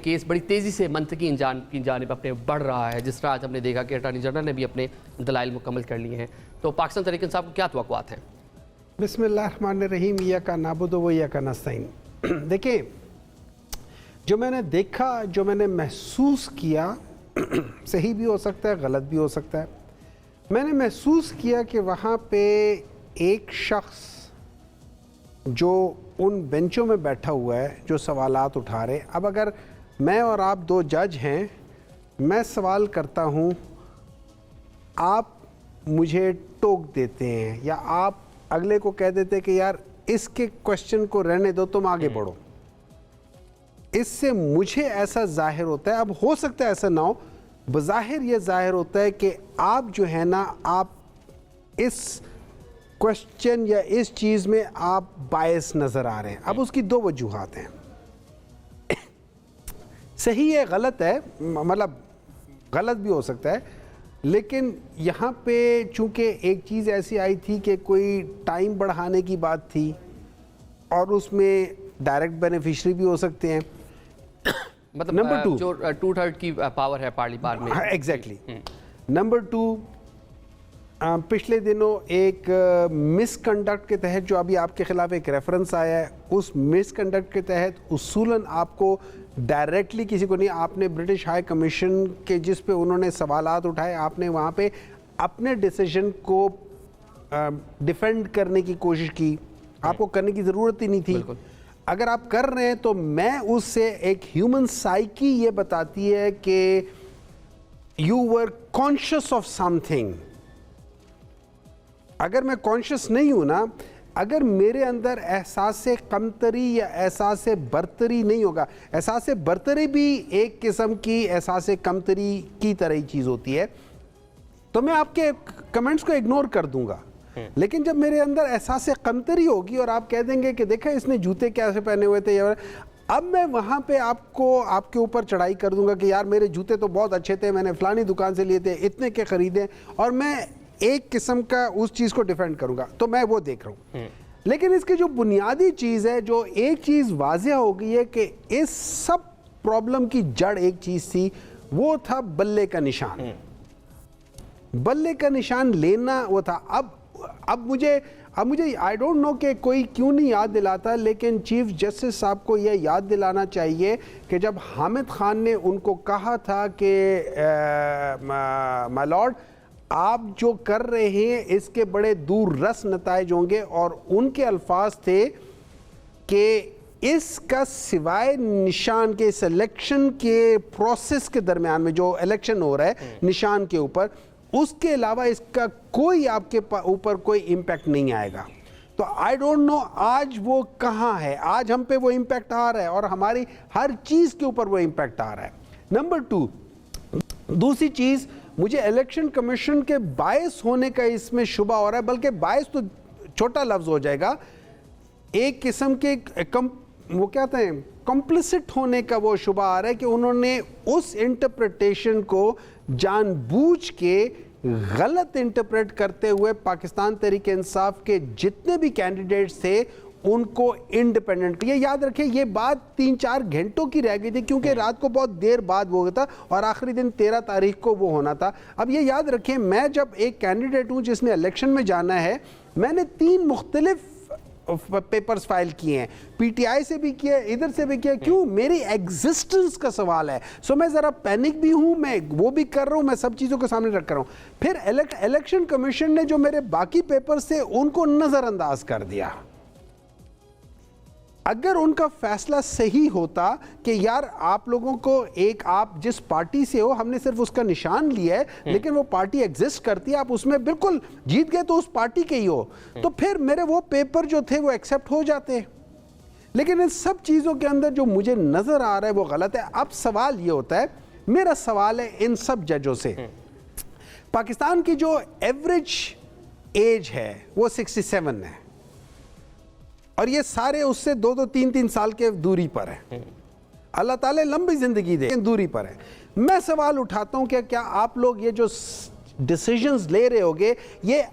Case बड़ी तेज़ी से मंतकी की जानिब अपने बढ़ रहा है, जिस तरह आज हमने देखा कि अटॉर्नी जनरल ने भी अपने दलाइल मुकम्मल कर लिए हैं, तो पाकिस्तान तहरीक इंसाफ को क्या तवक्कुआत हैं? बिस्मिल्लाहिर्रहमानिर्रहीम, इय्याका नअबुदु व इय्याका नस्तईन। देखिए, जो मैंने देखा, जो मैंने महसूस किया, सही भी हो सकता है, गलत भी हो सकता है। मैंने महसूस किया कि वहाँ पे एक शख्स जो उन बेंचों में बैठा हुआ है, जो सवालात उठा रहे। अब अगर मैं और आप दो जज हैं, मैं सवाल करता हूँ, आप मुझे टोक देते हैं या आप अगले को कह देते कि यार इसके क्वेश्चन को रहने दो, तुम आगे बढ़ो, इससे मुझे ऐसा जाहिर होता है, अब हो सकता है ऐसा ना हो, बज़ाहिर ये जाहिर होता है कि आप जो है ना, आप इस क्वेश्चन या इस चीज़ में आप बायस नज़र आ रहे हैं। अब उसकी दो वजूहात हैं, सही है, गलत है, मतलब गलत भी हो सकता है, लेकिन यहाँ पे चूँकि एक चीज़ ऐसी आई थी कि कोई टाइम बढ़ाने की बात थी और उसमें डायरेक्ट बेनिफिशरी भी हो सकते हैं। मतलब नंबर 2 जो 2/3 की पावर है पार्लियामेंट में। एग्जैक्टली। नंबर 2, पिछले दिनों एक मिसकंडक्ट के तहत जो अभी आपके खिलाफ एक रेफरेंस आया है, उस मिसकंडक्ट के तहत उसूलन आपको डायरेक्टली किसी को नहीं, आपने ब्रिटिश हाई कमीशन के जिस पे उन्होंने सवालात उठाए, आपने वहाँ पे अपने डिसीजन को डिफेंड करने की कोशिश की। आपको करने की ज़रूरत ही नहीं थी। अगर आप कर रहे हैं तो मैं उससे एक ह्यूमन साइकी ये बताती है कि you were conscious of something. अगर मैं कॉन्शियस नहीं हूं ना, अगर मेरे अंदर एहसास कमतरी या एहसास बरतरी नहीं होगा, एहसास बरतरी भी एक किस्म की एहसास कमतरी की तरह ही चीज़ होती है, तो मैं आपके कमेंट्स को इग्नोर कर दूंगा। लेकिन जब मेरे अंदर एहसास कमतरी होगी और आप कह देंगे कि देखा इसने जूते कैसे पहने हुए थे, अब मैं वहाँ पे आपको आपके ऊपर चढ़ाई कर दूंगा कि यार मेरे जूते तो बहुत अच्छे थे, मैंने फलानी दुकान से लिए थे, इतने के ख़रीदे, और मैं एक किस्म का उस चीज़ को डिफेंड करूंगा। तो मैं वो देख रहा हूँ। लेकिन इसकी जो बुनियादी चीज़ है, जो एक चीज़ वाज़ेह हो गई है कि इस सब प्रॉब्लम की जड़ एक चीज़ थी, वो था बल्ले का निशान। बल्ले का निशान लेना वो था। अब मुझे आई डोंट नो कि कोई क्यों नहीं याद दिलाता, लेकिन चीफ जस्टिस साहब को यह याद दिलाना चाहिए कि जब हामिद खान ने उनको कहा था कि माय लॉर्ड आप जो कर रहे हैं इसके बड़े दूर रस नताइज होंगे, और उनके अल्फाज थे कि इसका सिवाय निशान के सिलेक्शन के प्रोसेस के दरमियान में जो इलेक्शन हो रहा है निशान के ऊपर, उसके अलावा इसका कोई आपके ऊपर कोई इम्पैक्ट नहीं आएगा। तो आई डोंट नो आज वो कहाँ है। आज हम पे वो इम्पैक्ट आ रहा है और हमारी हर चीज़ के ऊपर वो इम्पैक्ट आ रहा है। नंबर 2, दूसरी चीज़, मुझे इलेक्शन कमीशन के बायस होने का इसमें शुबा हो रहा है, बल्कि बायस तो छोटा लफ्ज़ हो जाएगा, एक किस्म के वो क्या कहते हैं, कॉम्प्लिसिट होने का वो शुबा आ रहा है कि उन्होंने उस इंटरप्रिटेशन को जानबूझ के गलत इंटरप्रेट करते हुए पाकिस्तान तहरीक इंसाफ के जितने भी कैंडिडेट्स थे उनको इंडिपेंडेंट, ये याद रखें ये बात 3-4 घंटों की रह गई थी क्योंकि रात को बहुत देर बाद वो था और आखिरी दिन 13 तारीख को वो होना था। अब ये याद रखें, मैं जब एक कैंडिडेट हूँ जिसने इलेक्शन में जाना है, मैंने 3 मुख्तलिफ पेपर्स फाइल किए हैं, पीटीआई से भी किया, इधर से भी किया। क्यों? मेरी एग्जिस्टेंस का सवाल है। सो मैं ज़रा पैनिक भी हूँ, मैं वो भी कर रहा हूँ, मैं सब चीज़ों के सामने रख रहा हूँ। फिर इलेक्शन कमीशन ने जो मेरे बाकी पेपर्स थे उनको नज़रअंदाज कर दिया। अगर उनका फैसला सही होता कि यार आप लोगों को एक, आप जिस पार्टी से हो हमने सिर्फ उसका निशान लिया है, लेकिन वो पार्टी एग्जिस्ट करती है, आप उसमें बिल्कुल जीत गए तो उस पार्टी के ही हो, तो फिर मेरे वो पेपर जो थे वो एक्सेप्ट हो जाते। लेकिन इन सब चीज़ों के अंदर जो मुझे नज़र आ रहा है वो गलत है। अब सवाल ये होता है, मेरा सवाल है इन सब जजों से, पाकिस्तान की जो एवरेज एज है वो 67 है और ये सारे उससे 2-2, 3-3 साल के दूरी पर है। अल्लाह ताला लंबी जिंदगी दे, दूरी पर है। मैं सवाल उठाता हूं कि क्या आप लोग ये जो डिसीजंस ले रहे होगे ये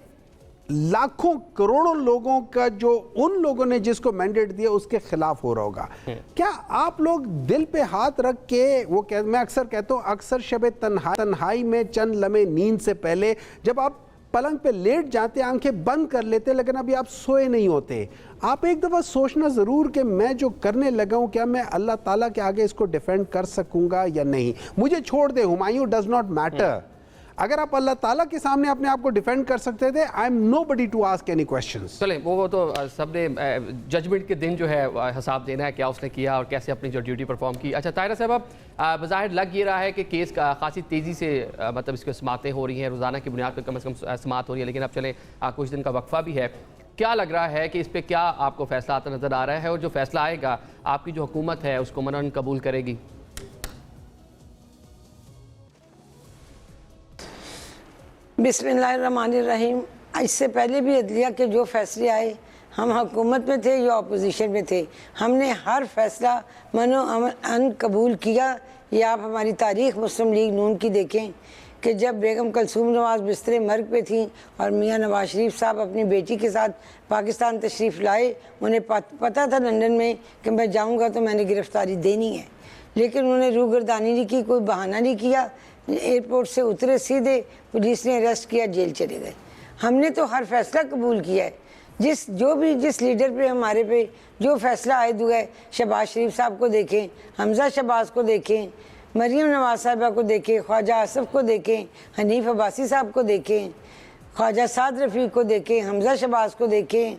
लाखों करोड़ों लोगों का जो उन लोगों ने जिसको मैंडेट दिया उसके खिलाफ हो रहा होगा। क्या आप लोग दिल पे हाथ रख के मैं अक्सर कहता हूँ, अक्सर शब तन्हाई में चंद लम्हे नींद से पहले जब आप पलंग पे लेट जाते, आंखें बंद कर लेते, लेकिन अभी आप सोए नहीं होते, आप एक दफ़ा सोचना ज़रूर कि मैं जो करने लगा हूँ क्या मैं अल्लाह ताला के आगे इसको डिफेंड कर सकूँगा या नहीं। मुझे छोड़ दे, हुमायूं डज नॉट मैटर। अगर आप अल्लाह ताला के सामने अपने आप को डिफेंड कर सकते थे, I am nobody to ask any questions. चलें, वो तो सबने जजमेंट के दिन जो है हिसाब देना है क्या उसने किया और कैसे अपनी जो ड्यूटी परफॉर्म की। अच्छा ताहिरा साहब, अब बज़ाहिर लग ये रहा है कि केस का खासी तेज़ी से मतलब इसकी समातें हो रही हैं, रोज़ाना की बुनियाद पर कम से कम समात हो रही है, लेकिन अब चलें कुछ दिन का वक्फा भी है। क्या लग रहा है कि इस पर क्या आपको फैसला आता नज़र आ रहा है, और जो फैसला आएगा आपकी जो हुकूमत है उसको मनन कबूल करेगी? बिस्मिल्लाहिर्रहमानिर्रहीम। इससे पहले भी अदलिया के जो फैसले आए, हम हुकूमत में थे या अपोजिशन में थे, हमने हर फैसला मनो अमन कबूल किया। या आप हमारी तारीख़ मुस्लिम लीग नून की देखें कि जब बेगम कलसूम नवाज़ बिस्तरे मर्ग पे थी और मियाँ नवाज शरीफ साहब अपनी बेटी के साथ पाकिस्तान तशरीफ़ लाए, उन्हें पता था लंदन में कि मैं जाऊँगा तो मैंने गिरफ़्तारी देनी है, लेकिन उन्होंने रूगर्दानी नहीं की, कोई बहाना नहीं किया। एयरपोर्ट से उतरे, सीधे पुलिस ने अरेस्ट किया, जेल चले गए। हमने तो हर फैसला कबूल किया है। जिस लीडर पे हमारे पे जो फैसला आयद हुआ है, शहबाज शरीफ साहब को देखें, हमजा शहबाज को देखें, मरीम नवाज साहिबा को देखें, ख्वाजा आसफ को देखें, हनीफ अब्बासी साहब को देखें, ख्वाजा साद रफ़ीक को देखें, हमजा शहबाज को देखें,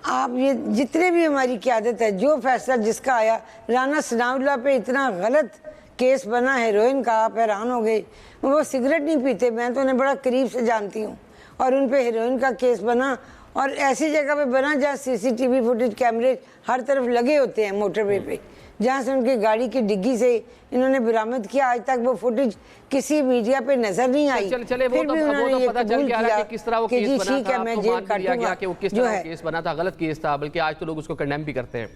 आप ये जितने भी हमारी क़यादत है, जो फैसला जिसका आया, राना सनाउल्लाह पे इतना गलत केस बना हेरोइन का, आप हैरान हो गए। वो सिगरेट नहीं पीते, मैं तो उन्हें बड़ा करीब से जानती हूँ, और उन पे हेरोइन का केस बना, और ऐसी जगह पे बना जहाँ सीसीटीवी फुटेज कैमरे हर तरफ लगे होते हैं मोटरवे पे, जहाँ से उनकी गाड़ी की डिग्गी से इन्होंने बरामद किया। आज तक वो फुटेज किसी मीडिया पे नजर नहीं आई। चले, फिर भी उन्होंने ये कबूल किया कि किस तरह वो केस बना था, मैं जेल काटूंगा, कि वो किस तरह केस बना था, गलत केस था, बल्कि आज तो लोग उसको कंडेम भी करते हैं।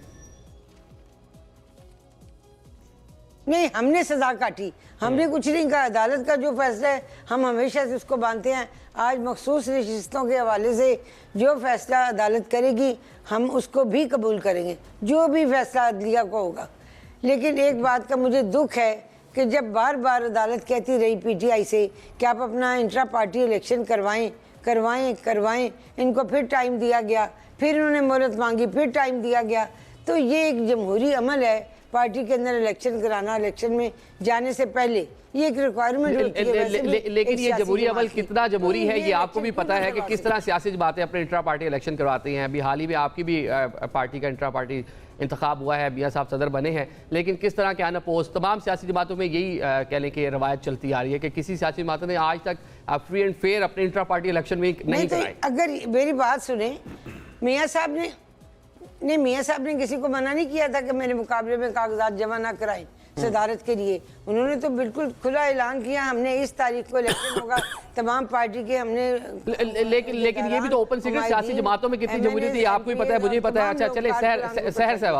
नहीं, हमने सजा काटी, हमने कुछ नहीं कहा। अदालत का जो फैसला है हम हमेशा से उसको मानते हैं। आज मखसूस नशिस्तों के हवाले से जो फैसला अदालत करेगी हम उसको भी कबूल करेंगे, जो भी फैसला अदलिया को होगा। लेकिन एक बात का मुझे दुख है कि जब बार बार अदालत कहती रही पीटीआई से कि आप अपना इंट्रा पार्टी इलेक्शन करवाएं, इनको फिर टाइम दिया गया, फिर इन्होंने मोहलत मांगी, फिर टाइम दिया गया। तो ये एक जमहूरी अमल है, पार्टी के अंदर इलेक्शन कराना, इलेक्शन में जाने से पहले ये एक रिक्वायरमेंट होती है। लेकिन ये जमहूरी अमल कितना जमहूरी है ये आपको भी पता है कि किस तरह सियासी बातें अपने इंट्रा पार्टी इलेक्शन करवाती हैं। अभी हाल ही में आपकी भी पार्टी का इंट्रा पार्टी इंतखाब हुआ है, मियाँ साहब सदर बने हैं, लेकिन किस तरह के अनअपोज तमाम सियासी जमातों में यही कह लें कि रवायत चलती आ रही है कि किसी सियासी जमात ने आज तक फ्री एंड फेयर अपने इंट्रा पार्टी इलेक्शन में नहीं कराए। अगर मेरी बात सुने, मियाँ साहब ने किसी को मना नहीं किया था कि मेरे मुकाबले में कागजात जमा ना कराएं सदारत के लिए। उन्होंने तो बिल्कुल खुला ऐलान किया, हमने इस तारीख को इलेक्शन होगा, तमाम पार्टी के हमने। लेकिन ये भी तो ओपन सीक्रेट सियासी जमातों में कितनी जमहूरियत है आपको भी पता है, मुझे भी पता है। अच्छा चले, सहर साहब